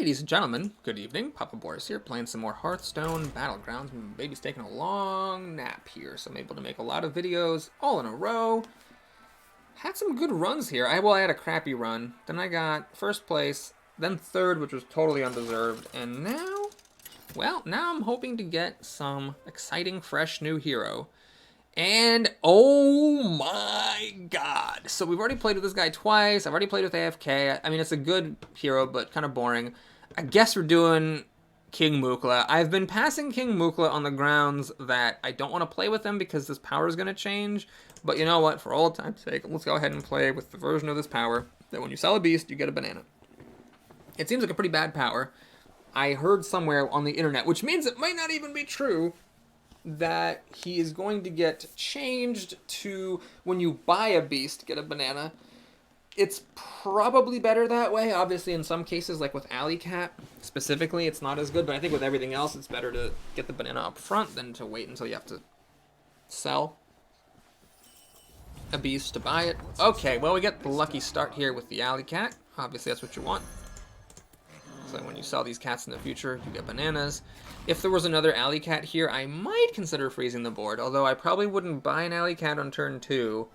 Ladies and gentlemen, good evening. Papa Boris here, playing some more Hearthstone Battlegrounds. Baby's taking a long nap here, so I'm able to make a lot of videos all in a row. Had some good runs here. I had a crappy run. Then I got first place, then third, which was totally undeserved. And now, well, now I'm hoping to get some exciting, fresh new hero. And oh my god. So we've already played with this guy twice. I've already played with AFK. I mean, it's a good hero, but kind of boring. I guess we're doing King Mukla. I've been passing King Mukla on the grounds that I don't want to play with him because this power is going to change. But you know what? For old time's sake, let's go ahead and play with the version of this power that when you sell a beast, you get a banana. It seems like a pretty bad power. I heard somewhere on the internet, which means it might not even be true, that he is going to get changed to when you buy a beast, get a banana. It's probably better that way. Obviously, in some cases, like with Alley Cat, specifically, it's not as good. But I think with everything else, it's better to get the banana up front than to wait until you have to sell a beast to buy it. Okay, well, we get the lucky start here with the Alley Cat. Obviously, that's what you want. So when you sell these cats in the future, you get bananas. If there was another Alley Cat here, I might consider freezing the board, although I probably wouldn't buy an Alley Cat on turn 2,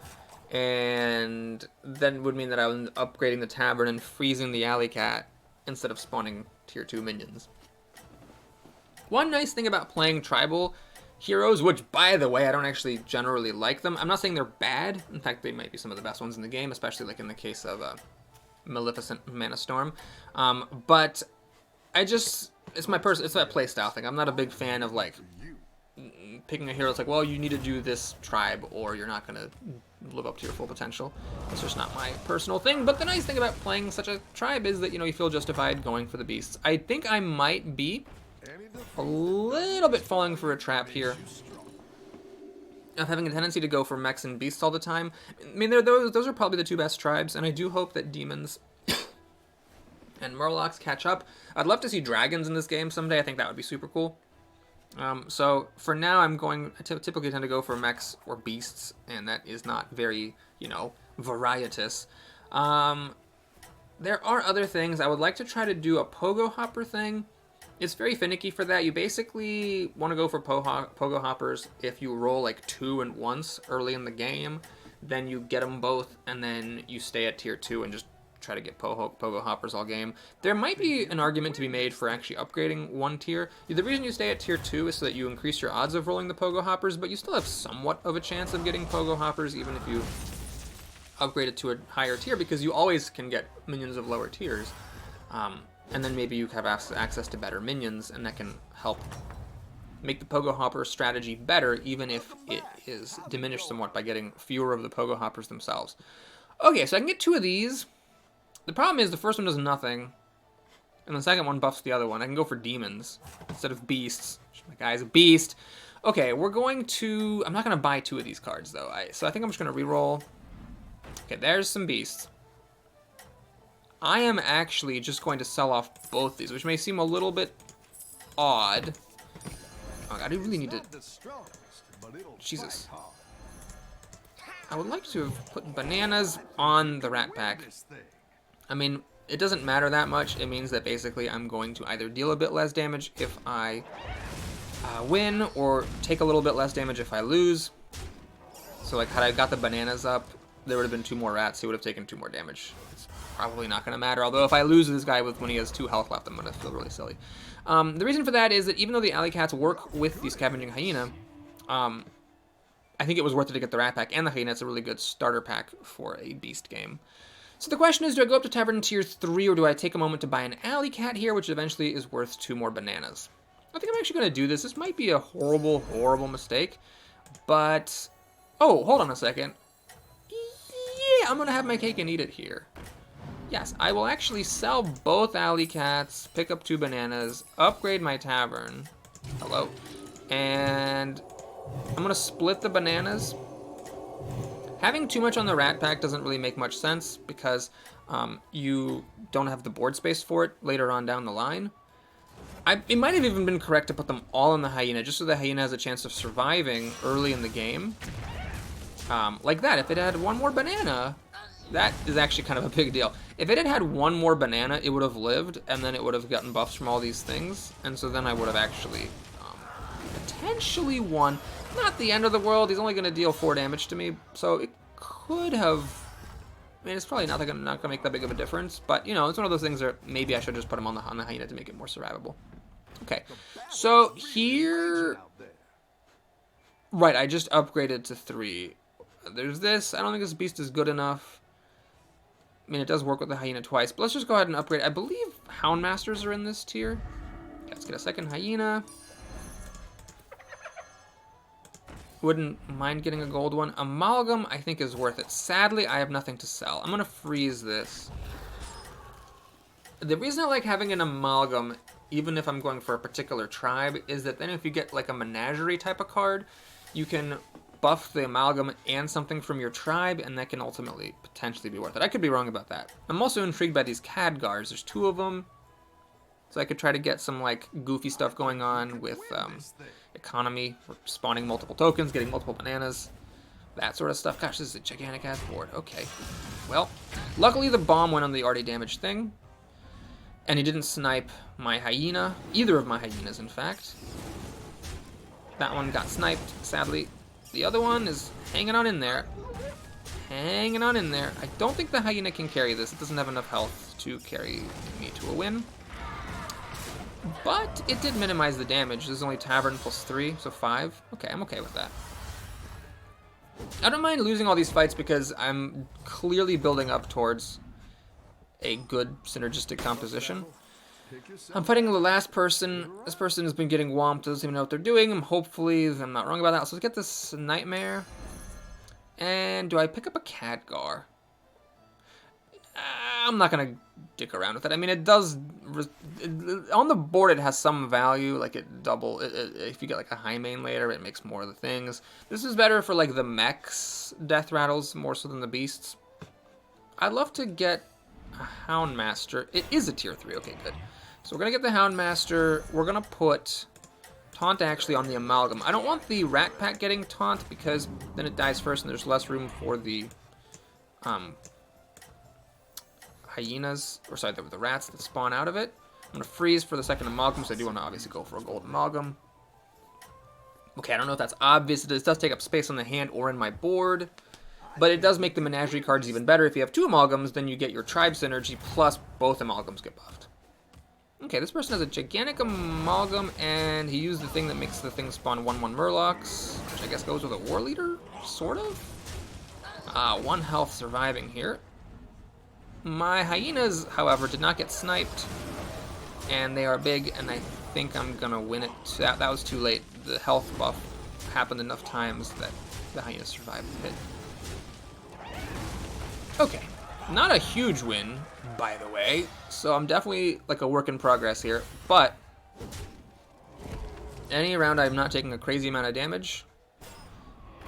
and then would mean that I was upgrading the tavern and freezing the Alley Cat instead of spawning tier 2 minions. One nice thing about playing tribal heroes, which, by the way, I don't actually generally like them. I'm not saying they're bad. In fact, they might be some of the best ones in the game, especially like in the case of Maleficent Mana Storm. But I just, it's that playstyle thing. I'm not a big fan of like picking a hero. It's like, well, you need to do this tribe or you're not going to live up to your full potential. It's just not my personal thing. But the nice thing about playing such a tribe is that, you know, you feel justified going for the beasts. I think I might be a little bit falling for a trap here of having a tendency to go for mechs and beasts all the time. I mean, those are probably the two best tribes, and I do hope that demons and murlocs catch up. I'd love to see dragons in this game someday. I think that would be super cool. So for now, I typically tend to go for mechs or beasts, and that is not very, you know, varietous. There are other things. I would like to try to do a pogo hopper thing. It's very finicky for that. You basically want to go for pogo hoppers if you roll like 2 and once early in the game. Then you get them both, and then you stay at tier 2 and just try to get pogo hoppers all game. There might be an argument to be made for actually upgrading one tier. The reason you stay at tier 2 is so that you increase your odds of rolling the pogo hoppers, but you still have somewhat of a chance of getting pogo hoppers even if you upgrade it to a higher tier, because you always can get minions of lower tiers. And then maybe you have access to better minions, and that can help make the pogo hopper strategy better, even if it is diminished somewhat by getting fewer of the pogo hoppers themselves. Okay, so I can get 2 of these. The problem is the first one does nothing, and the second one buffs the other one. I can go for demons instead of beasts. My guy's a beast. Okay, we're going to... I'm not going to buy 2 of these cards, though. So I think I'm just going to reroll. Okay, there's some beasts. I am actually just going to sell off both these, which may seem a little bit odd. Oh, I do really need to... Jesus. I would like to have put bananas on the Rat Pack. I mean, it doesn't matter that much. It means that basically I'm going to either deal a bit less damage if I win, or take a little bit less damage if I lose. So like, had I got the bananas up, there would have been 2 more rats, he would have taken 2 more damage. It's probably not going to matter, although if I lose this guy when he has 2 health left, I'm going to feel really silly. The reason for that is that even though the alley cats work with the scavenging hyena, I think it was worth it to get the rat pack and the hyena. It's a really good starter pack for a beast game. So the question is, do I go up to tavern tier 3, or do I take a moment to buy an alley cat here, which eventually is worth 2 more bananas? I think I'm actually going to do this. This might be a horrible, horrible mistake, but... Oh, hold on a second. Yeah, I'm going to have my cake and eat it here. Yes, I will actually sell both alley cats, pick up 2 bananas, upgrade my tavern. Hello. And I'm going to split the bananas. Having too much on the rat pack doesn't really make much sense because you don't have the board space for it later on down the line. It might have even been correct to put them all in the hyena, just so the hyena has a chance of surviving early in the game. Like that. If it had 1 more banana, That is actually kind of a big deal. If it had had one more banana, it would have lived, and then it would have gotten buffs from all these things, and so then I would have actually potentially won. Not the end of the world. He's only going to deal 4 damage to me, so it could have... I mean, it's probably not gonna make that big of a difference, but, you know, it's one of those things where maybe I should just put him on the hyena to make it more survivable. Okay, so here... Right, I just upgraded to 3. There's this. I don't think this beast is good enough. I mean, it does work with the hyena twice, but let's just go ahead and upgrade. I believe Houndmasters are in this tier. Let's get a second hyena. Wouldn't mind getting a gold one. Amalgam, I think, is worth it. Sadly, I have nothing to sell. I'm going to freeze this. The reason I like having an Amalgam, even if I'm going for a particular tribe, is that then if you get like a Menagerie type of card, you can buff the Amalgam and something from your tribe, and that can ultimately potentially be worth it. I could be wrong about that. I'm also intrigued by these Khadgars. There's 2 of them. So I could try to get some like goofy stuff going on with economy, for spawning multiple tokens, getting multiple bananas, that sort of stuff. Gosh, this is a gigantic ass board. Okay. Well, luckily the bomb went on the already damaged thing. And he didn't snipe my hyena. Either of my hyenas, in fact. That one got sniped, sadly. The other one is hanging on in there. Hanging on in there. I don't think the hyena can carry this. It doesn't have enough health to carry me to a win. But it did minimize the damage. This is only Tavern plus 3, so 5. Okay, I'm okay with that. I don't mind losing all these fights because I'm clearly building up towards a good synergistic composition. I'm fighting the last person. This person has been getting whomped, doesn't even know what they're doing. Hopefully I'm not wrong about that. So let's get this Nightmare. And do I pick up a Khadgar? I'm not going to dick around with it. I mean, it does... on the board, it has some value. Like, if you get, like, a high main later, it makes more of the things. This is better for, like, the mechs death rattles, more so than the beasts. I'd love to get a Houndmaster. It is a tier 3. Okay, good. So we're going to get the Houndmaster. We're going to put Taunt, actually, on the Amalgam. I don't want the Rat Pack getting Taunt, because then it dies first, and there's less room for the... hyenas, or sorry, the rats that spawn out of it. I'm going to freeze for the second Amalgam, so I do want to obviously go for a gold Amalgam. Okay, I don't know if that's obvious. This does take up space on the hand or in my board, but it does make the Menagerie cards even better. If you have 2 Amalgams, then you get your tribe synergy, plus both Amalgams get buffed. Okay, this person has a gigantic Amalgam, and he used the thing that makes the thing spawn 1/1 Murlocs, which I guess goes with a War Leader, sort of? 1 health surviving here. My hyenas, however, did not get sniped, and they are big, and I think I'm going to win it. That was too late. The health buff happened enough times that the hyenas survived the hit. Okay, not a huge win, by the way, so I'm definitely like a work in progress here, but any round I'm not taking a crazy amount of damage,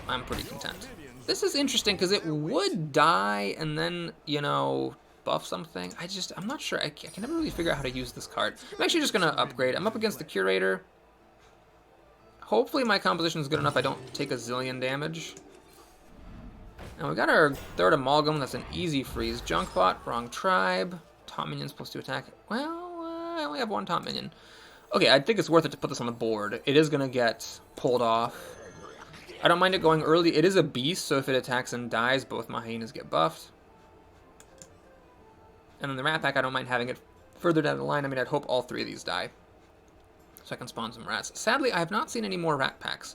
I'm pretty content. This is interesting because it would die and then, you know, buff something. I'm not sure. I can never really figure out how to use this card. I'm actually just going to upgrade. I'm up against the Curator. Hopefully my composition is good enough I don't take a zillion damage. Now we got our 3rd Amalgam. That's an easy freeze. Junkbot, wrong tribe. Taunt minions plus 2 attack. Well, I only have 1 taunt minion. Okay, I think it's worth it to put this on the board. It is going to get pulled off. I don't mind it going early. It is a beast, so if it attacks and dies, both my hyenas get buffed. And then the Rat Pack, I don't mind having it further down the line. I mean, I'd hope all 3 of these die, so I can spawn some rats. Sadly, I have not seen any more Rat Packs.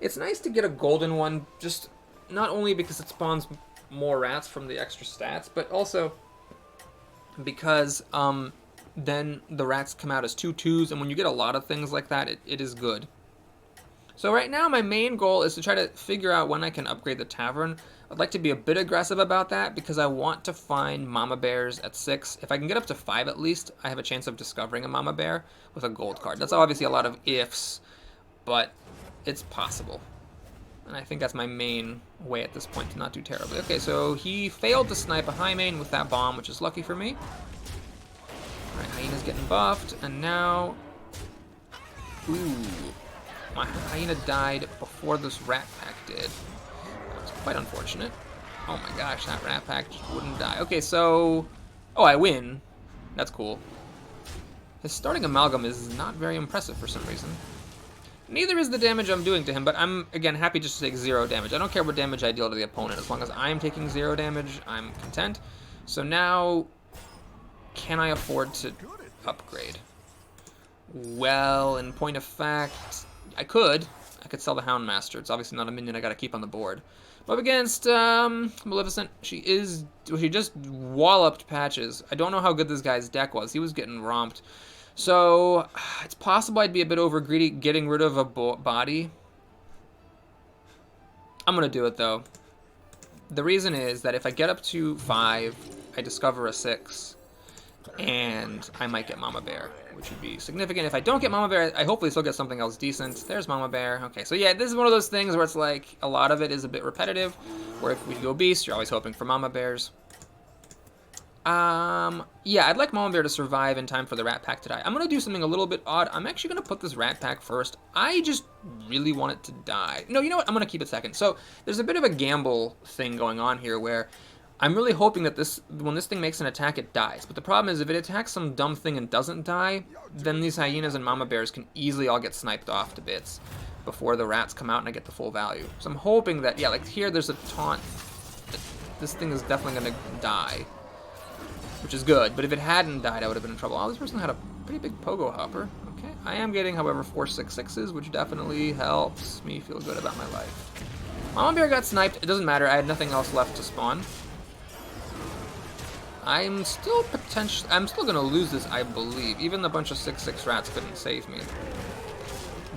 It's nice to get a golden one, just not only because it spawns more rats from the extra stats, but also because then the rats come out as 2/2s, and when you get a lot of things like that, it is good. So right now, my main goal is to try to figure out when I can upgrade the Tavern. I'd like to be a bit aggressive about that because I want to find Mama Bears at 6. If I can get up to 5 at least, I have a chance of discovering a Mama Bear with a gold card. That's obviously a lot of ifs, but it's possible. And I think that's my main way at this point to not do terribly. Okay, so he failed to snipe a high main with that bomb, which is lucky for me. Alright, Hyena's getting buffed, and now... Ooh. My hyena died before this Rat Pack did. That was quite unfortunate. Oh my gosh, that Rat Pack just wouldn't die. Okay, so... Oh, I win. That's cool. His starting Amalgam is not very impressive for some reason. Neither is the damage I'm doing to him, but I'm, again, happy just to take 0 damage. I don't care what damage I deal to the opponent. As long as I'm taking 0 damage, I'm content. So now, can I afford to upgrade? Well, in point of fact, I could. I could sell the Houndmaster. It's obviously not a minion I gotta keep on the board. Up against Maleficent, she just walloped Patches. I don't know how good this guy's deck was. He was getting romped. So, it's possible I'd be a bit over greedy getting rid of a body. I'm going to do it, though. The reason is that if I get up to 5, I discover a 6, and I might get Mama Bear, which would be significant. If I don't get Mama Bear, I hopefully still get something else decent. There's Mama Bear. Okay, so yeah, this is one of those things where it's like a lot of it is a bit repetitive, where if we go Beast, you're always hoping for Mama Bears. Yeah, I'd like Mama Bear to survive in time for the Rat Pack to die. I'm going to do something a little bit odd. I'm actually going to put this Rat Pack first. I just really want it to die. No, you know what? I'm going to keep it second. So there's a bit of a gamble thing going on here where I'm really hoping that when this thing makes an attack, it dies. But the problem is if it attacks some dumb thing and doesn't die, then these Hyenas and Mama Bears can easily all get sniped off to bits before the rats come out and I get the full value. So I'm hoping that, yeah, like here there's a taunt. This thing is definitely going to die, which is good, but if it hadn't died, I would have been in trouble. Oh, this person had a pretty big pogo hopper. Okay, I am getting, however, 4 6/6s, which definitely helps me feel good about my life. Mama Bear got sniped. It doesn't matter. I had nothing else left to spawn. I'm still going to lose this, I believe. Even the bunch of 6/6 rats couldn't save me.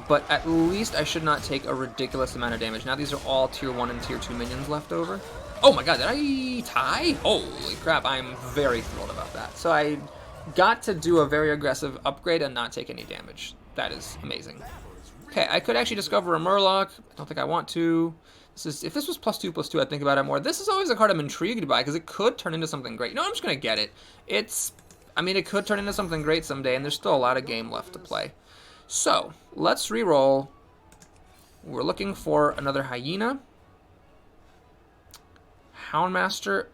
But at least I should not take a ridiculous amount of damage. Now these are all tier 1 and tier 2 minions left over. Oh my god, did I tie? Holy crap, I'm very thrilled about that. So I got to do a very aggressive upgrade and not take any damage. That is amazing. Okay, I could actually discover a Murloc. I don't think I want to. If this was +2/+2, I'd think about it more. This is always a card I'm intrigued by because it could turn into something great. No, I'm just going to get it. I mean, it could turn into something great someday, and there's still a lot of game left to play. So, let's re-roll. We're looking for another Hyena, Houndmaster,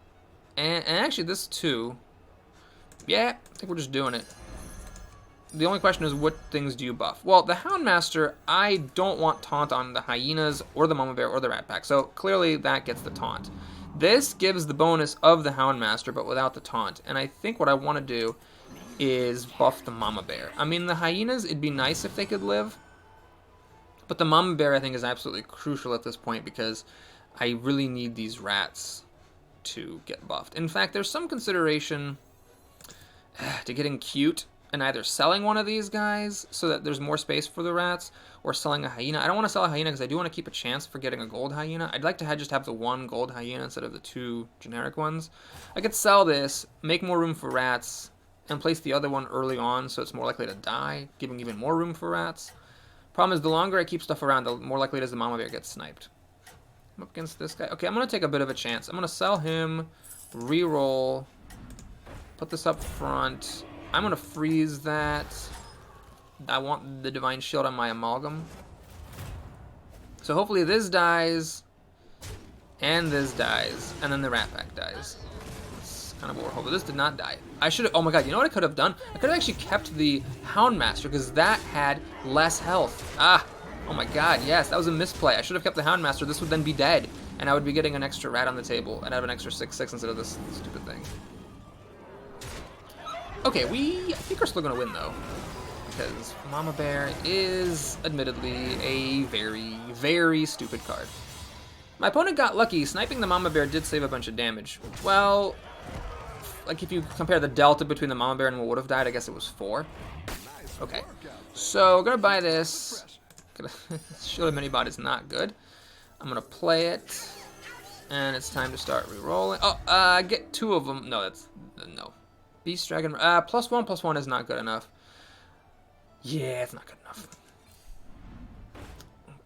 and actually this too. Yeah, I think we're just doing it. The only question is, what things do you buff? Well, the Houndmaster, I don't want taunt on the Hyenas or the Mama Bear or the Rat Pack, so clearly that gets the taunt. This gives the bonus of the Houndmaster, but without the taunt, and I think what I want to do is buff the Mama Bear. I mean, the Hyenas, it'd be nice if they could live, but the Mama Bear I think is absolutely crucial at this point because I really need these rats to get buffed. In fact, there's some consideration to getting cute and either selling one of these guys so that there's more space for the rats, or selling a Hyena. I don't want to sell a Hyena because I do want to keep a chance for getting a gold Hyena. I'd like to just have the 1 gold Hyena instead of the 2 generic ones. I could sell this, make more room for rats, and place the other one early on so it's more likely to die, giving even more room for rats. Problem is, the longer I keep stuff around, the more likely it is the Mama Bear gets sniped. I'm up against this guy. Okay, I'm going to take a bit of a chance. I'm going to sell him, re-roll, put this up front. I'm going to freeze that. I want the Divine Shield on my Amalgam. So hopefully this dies, and this dies, and then the Rat Pack dies. That's kind of what we're hoping. This did not die. I should have, oh my god, you know what I could have done? I could have actually kept the Houndmaster, because that had less health. Oh my god, yes, that was a misplay. I should have kept the Houndmaster. This would then be dead, and I would be getting an extra rat on the table, and I have an extra 6/6 instead of this stupid thing. Okay, I think we're still going to win, though, because Mama Bear is, admittedly, a very, very stupid card. My opponent got lucky. Sniping the Mama Bear did save a bunch of damage. Well, like if you compare the delta between the Mama Bear and what would have died, I guess it was 4. Okay, so we're going to buy this. Shield of Minibot is not good. I'm going to play it, and it's time to start re-rolling. Oh, I get 2 of them. No, no. Beast Dragon, +1/+1 is not good enough. Yeah, it's not good enough.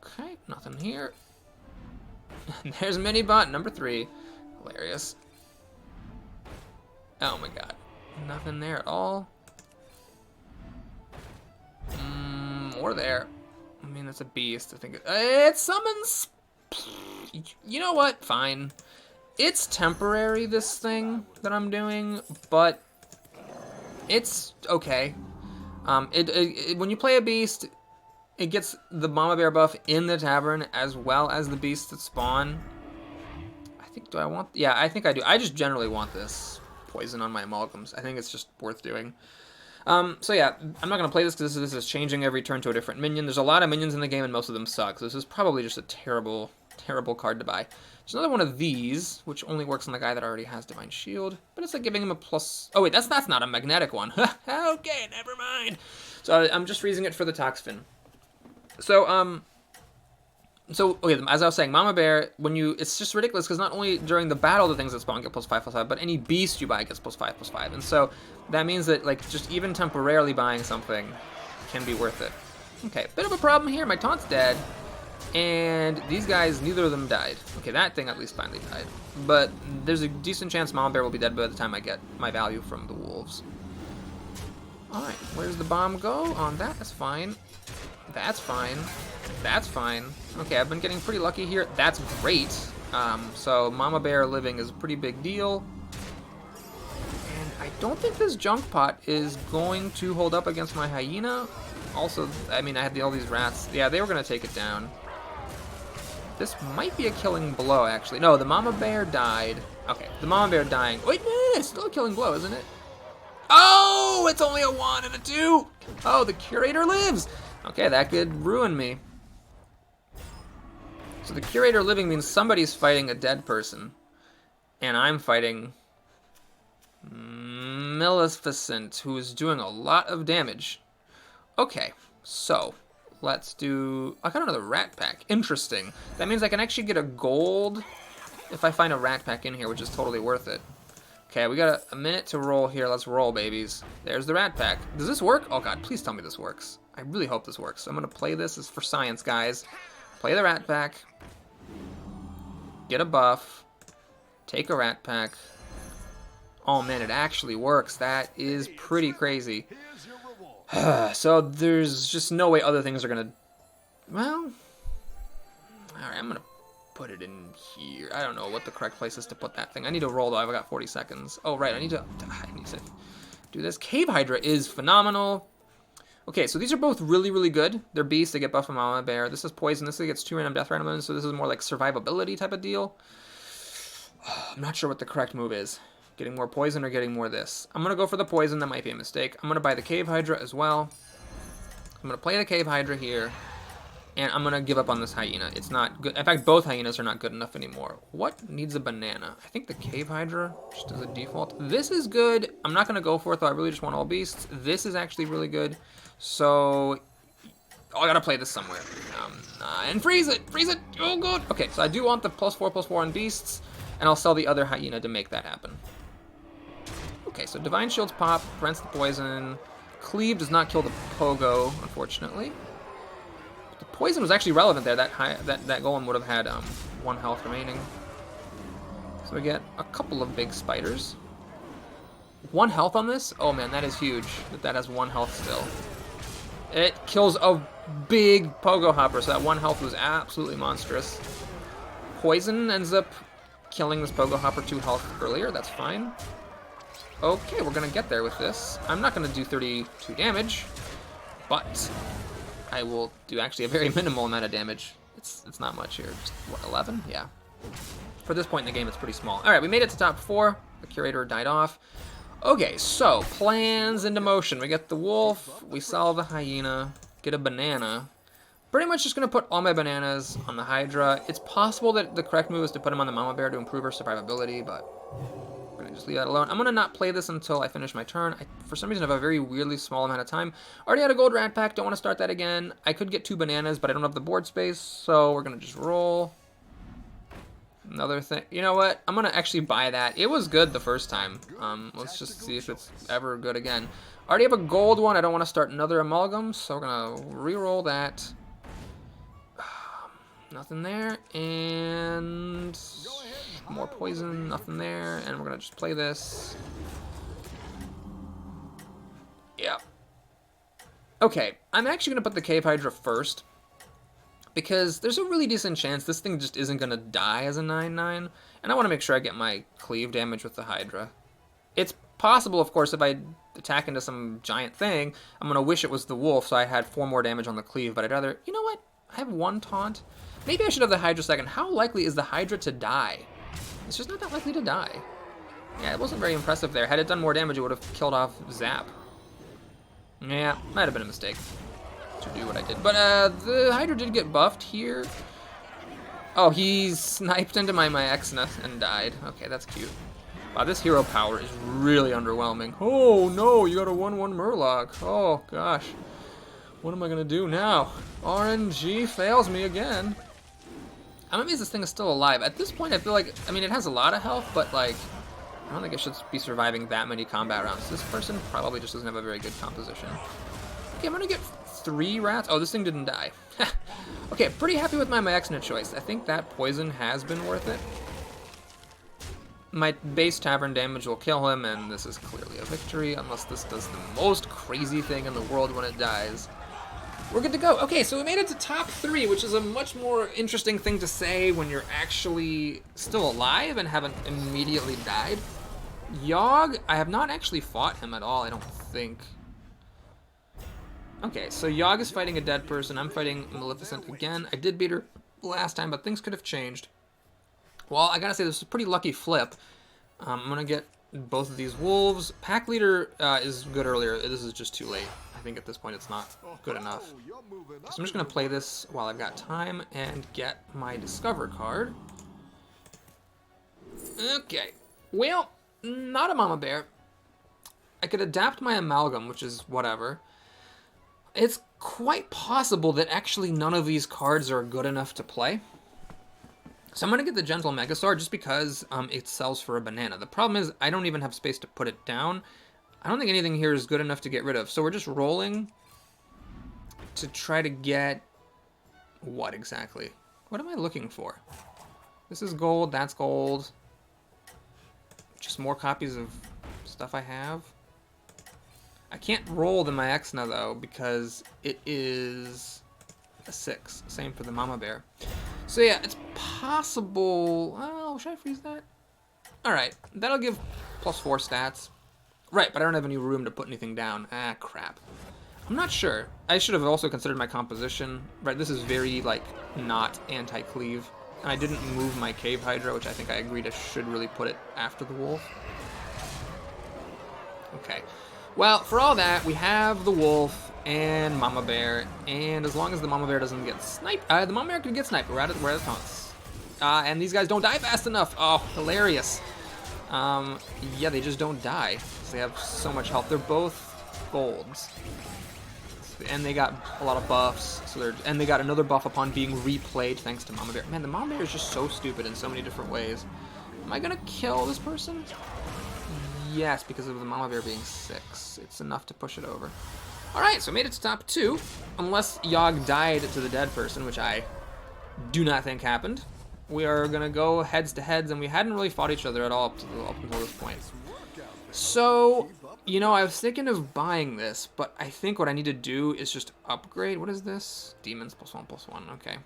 Okay, nothing here. There's Minibot, number 3. Hilarious. Oh my god. Nothing there at all. Or there. I mean, it's a beast. I think it summons. You know what? Fine. It's temporary, this thing that I'm doing, but it's okay. When you play a beast, it gets the Mama Bear buff in the tavern as well as the beasts that spawn. I think, do I want... Yeah, I think I do. I just generally want this poison on my amalgams. I think it's just worth doing. So yeah, I'm not going to play this because this is changing every turn to a different minion. There's a lot of minions in the game and most of them suck. So this is probably just a terrible, terrible card to buy. There's another one of these, which only works on the guy that already has Divine Shield. But it's like giving him a plus... Oh wait, that's not a magnetic one. Okay, never mind. So I'm just freezing it for the Toxfin. So, okay, as I was saying, Mama Bear, it's just ridiculous because not only during the battle the things that spawn get +5/+5, but any beast you buy gets +5/+5. And so that means that, like, just even temporarily buying something can be worth it. Okay, bit of a problem here. My taunt's dead, and these guys, neither of them died. Okay, that thing at least finally died. But there's a decent chance Mama Bear will be dead by the time I get my value from the wolves. Alright, where's the bomb go? On that, that's fine. That's fine. That's fine. Okay, I've been getting pretty lucky here. That's great. So Mama Bear living is a pretty big deal. And I don't think this junk pot is going to hold up against my hyena. Also, I mean, I had all these rats. Yeah, they were going to take it down. This might be a killing blow, actually. No, the Mama Bear died. Okay, the Mama Bear dying. Wait, no, it's still a killing blow, isn't it? Oh, it's only a 1 and a 2. Oh, the Curator lives. Okay, that could ruin me. So the Curator living means somebody's fighting a dead person. And I'm fighting Maleficent, who is doing a lot of damage. Okay, so let's do... I got another rat pack. Interesting. That means I can actually get a gold if I find a rat pack in here, which is totally worth it. Okay, we got a minute to roll here. Let's roll, babies. There's the rat pack. Does this work? Oh god, please tell me this works. I really hope this works. I'm gonna play this. It's for science, guys. Play the rat pack. Get a buff. Take a rat pack. Oh man, it actually works. That is pretty crazy. So there's just no way other things are gonna... Well... Alright, I'm gonna put it in here. I don't know what the correct place is to put that thing. I need to roll though. I've got 40 seconds. Oh right, I need to do this. Cave Hydra is phenomenal. Okay, so these are both really, really good. They're beasts. They get buff from Mama Bear. This is poison. This gets 2 random death randomness, so this is more like survivability type of deal. I'm not sure what the correct move is. Getting more poison or getting more this. I'm going to go for the poison. That might be a mistake. I'm going to buy the Cave Hydra as well. I'm going to play the Cave Hydra here. And I'm going to give up on this hyena. It's not good. In fact, both hyenas are not good enough anymore. What needs a banana? I think the Cave Hydra, just as a default. This is good. I'm not going to go for it, though. I really just want all beasts. This is actually really good. So, oh, I got to play this somewhere. And freeze it. Freeze it. Oh, good. Okay, so I do want the +4/+4 on beasts. And I'll sell the other hyena to make that happen. Okay, so Divine Shields pop. Prevents the poison. Cleave does not kill the Pogo, unfortunately. The poison was actually relevant there. That golem would have had 1 health remaining. So we get a couple of big spiders. 1 health on this? Oh man, that is huge. That has 1 health still. It kills a big Pogo Hopper, so that 1 health was absolutely monstrous. Poison ends up killing this Pogo Hopper 2 health earlier. That's fine. Okay, we're gonna get there with this. I'm not gonna do 32 damage, but I will do actually a very minimal amount of damage. It's not much here. Just, what, 11? Yeah. For this point in the game, it's pretty small. All right, we made it to top 4. The Curator died off. Okay, so plans into motion. We get the wolf. We sell the hyena. Get a banana. Pretty much just going to put all my bananas on the Hydra. It's possible that the correct move is to put him on the Mama Bear to improve her survivability, but we're going to just leave that alone. I'm going to not play this until I finish my turn. I, for some reason, have a very weirdly small amount of time. Already had a gold rat pack. Don't want to start that again. I could get 2 bananas, but I don't have the board space, so we're going to just roll. Another thing. You know what? I'm going to actually buy that. It was good the first time. Let's just see if it's ever good again. Already have a gold one. I don't want to start another amalgam, so we're going to re-roll that. Nothing there, and more poison, nothing there, and we're gonna just play this. Yeah. Okay, I'm actually gonna put the Cave Hydra first, because there's a really decent chance this thing just isn't going to die as a 9/9, and I want to make sure I get my cleave damage with the Hydra. It's possible, of course, if I attack into some giant thing, I'm going to wish it was the wolf, so I had 4 more damage on the cleave, but I'd rather... You know what? I have 1 taunt. Maybe I should have the Hydra second. How likely is the Hydra to die? It's just not that likely to die. Yeah, it wasn't very impressive there. Had it done more damage, it would have killed off Zap. Yeah, might have been a mistake to do what I did. But the Hydra did get buffed here. Oh, he sniped into my Exna and died. Okay, that's cute. Wow, this hero power is really underwhelming. Oh no, you got a 1/1 Murloc. Oh gosh. What am I gonna do now? RNG fails me again. I'm amazed this thing is still alive. At this point, I feel like, I mean, it has a lot of health, but like, I don't think it should be surviving that many combat rounds. This person probably just doesn't have a very good composition. Okay, I'm gonna get 3 rats. Oh, this thing didn't die. Okay, pretty happy with my Exna choice. I think that poison has been worth it. My base tavern damage will kill him, and this is clearly a victory, unless this does the most crazy thing in the world when it dies. We're good to go. Okay, so we made it to top 3, which is a much more interesting thing to say when you're actually still alive and haven't immediately died. Yogg, I have not actually fought him at all, I don't think. Okay, so Yogg is fighting a dead person. I'm fighting Maleficent again. I did beat her last time, but things could have changed. Well, I gotta say, this is a pretty lucky flip. I'm gonna get both of these wolves. Pack leader is good earlier. This is just too late. I think at this point it's not good enough. So I'm just gonna play this while I've got time and get my Discover card. Okay. Well, not a Mama Bear. I could adapt my Amalgam, which is whatever. It's quite possible that actually none of these cards are good enough to play. So I'm going to get the Gentle Megasaur just because it sells for a banana. The problem is I don't even have space to put it down. I don't think anything here is good enough to get rid of. So we're just rolling to try to get... What exactly? What am I looking for? This is gold, that's gold. Just more copies of stuff I have. I can't roll the Exna though because it is a 6. Same for the Mama Bear. So yeah, it's possible... Oh, should I freeze that? Alright, that'll give +4 stats. Right, but I don't have any room to put anything down. Ah, crap. I'm not sure. I should have also considered my composition. Right, this is very, like, not anti-cleave. And I didn't move my Cave Hydra, which I think I agreed I should really put it after the wolf. Okay. Well, for all that, we have the wolf and Mama Bear, and as long as the Mama Bear doesn't get sniped, the Mama Bear could get sniped. We're at taunts. And these guys don't die fast enough. Oh, hilarious. Yeah, they just don't die. They have so much health. They're both golds. And they got a lot of buffs, and they got another buff upon being replayed thanks to Mama Bear. Man, the Mama Bear is just so stupid in so many different ways. Am I gonna kill this person? Yes, because of the Mama Bear being 6. It's enough to push it over. Alright, so I made it to top 2. Unless Yogg died to the dead person, which I do not think happened. We are gonna go heads to heads, and we hadn't really fought each other at all up until this point. So, you know, I was thinking of buying this, but I think what I need to do is just upgrade. What is this? Demons +1/+1, okay.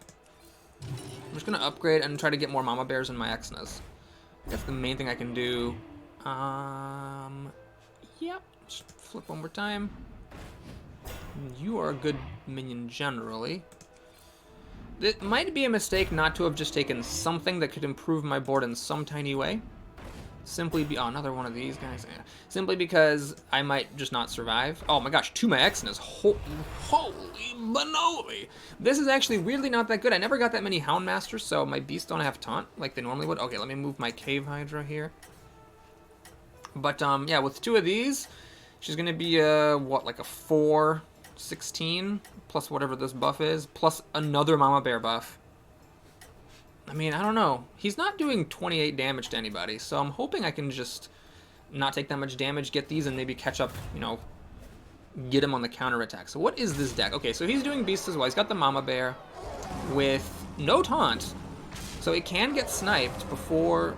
I'm just gonna upgrade and try to get more Mama Bears in my Exnas. That's the main thing I can do. Yep, just flip one more time. You are a good minion generally. It might be a mistake not to have just taken something that could improve my board in some tiny way. Simply be... Oh, another one of these guys. Yeah. Simply because I might just not survive. Oh my gosh, 2 my Exnas. Holy manoli! This is actually weirdly not that good. I never got that many Houndmasters, so my beasts don't have taunt like they normally would. Okay, let me move my Cave Hydra here. But, yeah, with 2 of these, she's going to be, what, like a 4/16, plus whatever this buff is, plus another Mama Bear buff. I mean, I don't know. He's not doing 28 damage to anybody, so I'm hoping I can just not take that much damage, get these, and maybe catch up, you know, get him on the counterattack. So what is this deck? Okay, so he's doing beasts as well. He's got the Mama Bear with no taunt, so it can get sniped before,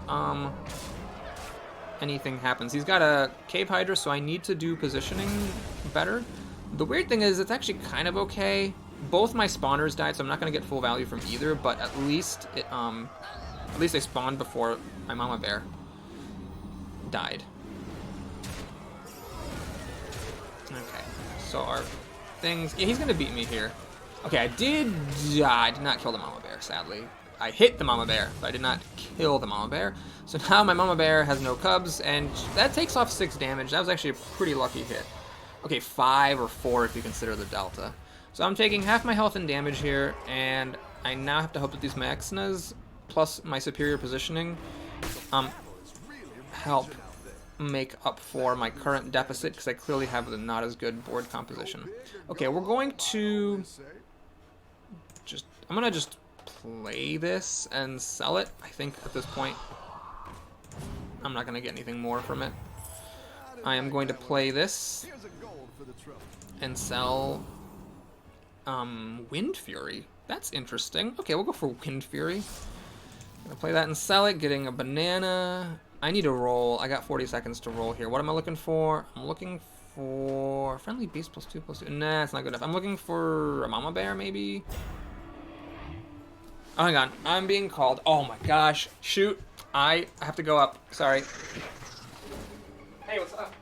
anything happens. He's got a Cave Hydra, so I need to do positioning better. The weird thing is, it's actually kind of okay. Both my spawners died, so I'm not gonna get full value from either. But at least they spawned before my mama bear died. Okay, so our things. Yeah, he's gonna beat me here. Okay, I did not kill the mama bear, sadly. I hit the mama bear, but I did not kill the mama bear. So now my mama bear has no cubs, and that takes off 6 damage. That was actually a pretty lucky hit. Okay, 5 or 4 if you consider the delta. So I'm taking half my health and damage here, and I now have to hope that these Maxinas, plus my superior positioning, help make up for my current deficit, because I clearly have the not as good board composition. Okay, we're going to I'm gonna just play this and sell it. I think at this point I'm not gonna get anything more from it. I am going to play this and sell Wind Fury. That's interesting. Okay, we'll go for Wind Fury. I'm gonna play that and sell it, getting a banana. I need to roll. I got 40 seconds to roll here. What am I looking for? I'm looking for friendly beast +2/+2. Nah, it's not good enough. I'm looking for a mama bear, maybe. Oh, hang on. I'm being called. Oh my gosh. Shoot. I have to go up. Sorry. Hey, what's up?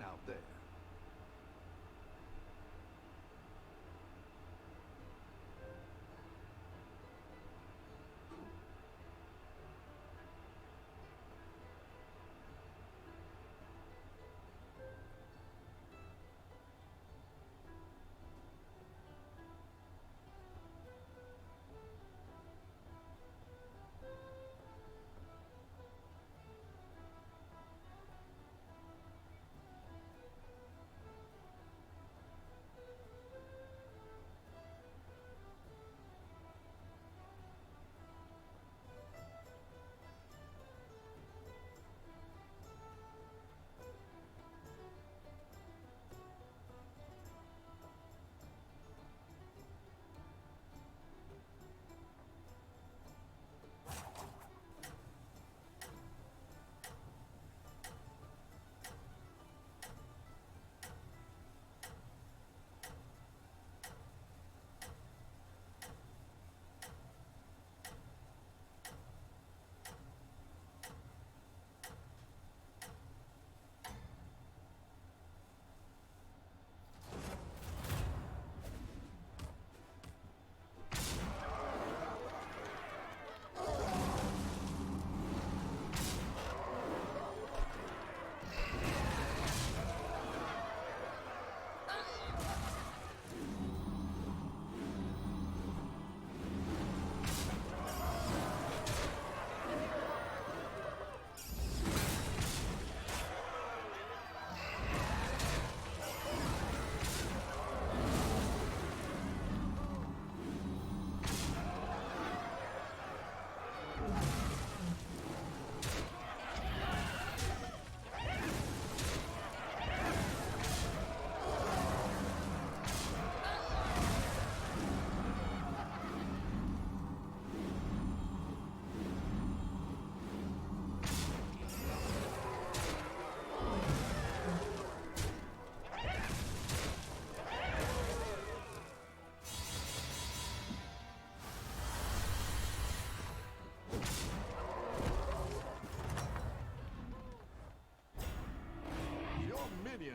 Out there.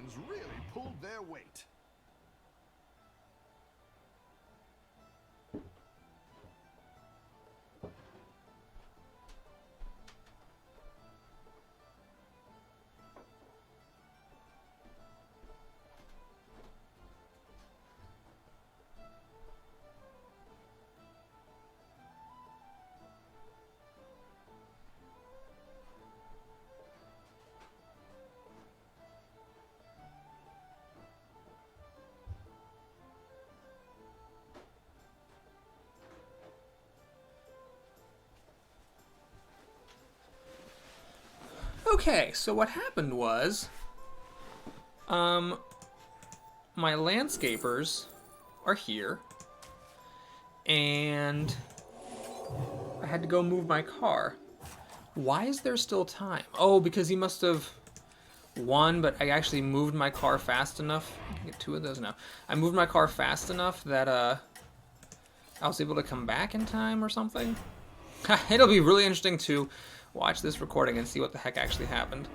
minions really pulled their weight. Okay, so what happened was, my landscapers are here, and I had to go move my car. Why is there still time? Oh, because he must have won, but I actually moved my car fast enough. I can get 2 of those now. I moved my car fast enough that I was able to come back in time or something. It'll be really interesting to watch this recording and see what the heck actually happened.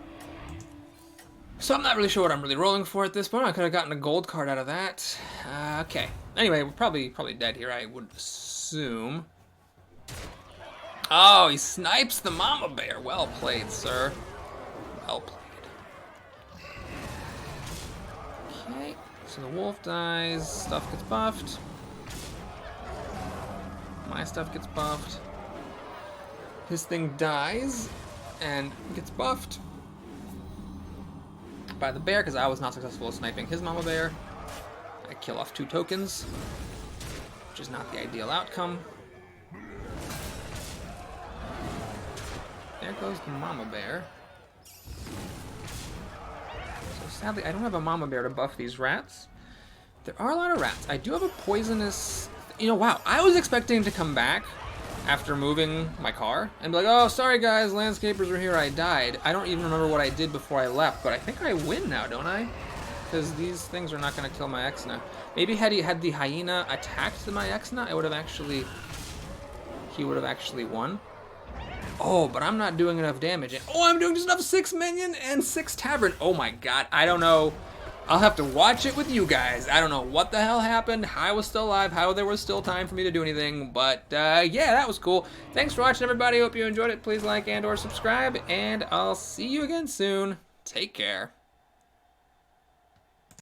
So I'm not really sure what I'm really rolling for at this point. I could have gotten a gold card out of that. Okay. Anyway, we're probably dead here, I would assume. Oh, he snipes the mama bear. Well played, sir. Well played. Okay, so the wolf dies. Stuff gets buffed. My stuff gets buffed. His thing dies and gets buffed by the bear because I was not successful at sniping his mama bear. I kill off 2 tokens, which is not the ideal outcome. There goes the mama bear. So sadly, I don't have a mama bear to buff these rats. There are a lot of rats. I do have a poisonous... You know, wow, I was expecting to come back after moving my car and be like, oh, sorry guys, landscapers were here, I died. I don't even remember what I did before I left, but I think I win now, don't I? Because these things are not going to kill my Exna. Maybe had the hyena attacked my Exna, he would have actually won. Oh, but I'm not doing enough damage. Oh, I'm doing just enough 6 minion and 6 tavern. Oh my god, I don't know. I'll have to watch it with you guys. I don't know what the hell happened, how I was still alive, how there was still time for me to do anything, but yeah, that was cool. Thanks for watching, everybody. Hope you enjoyed it. Please like and or subscribe, and I'll see you again soon. Take care.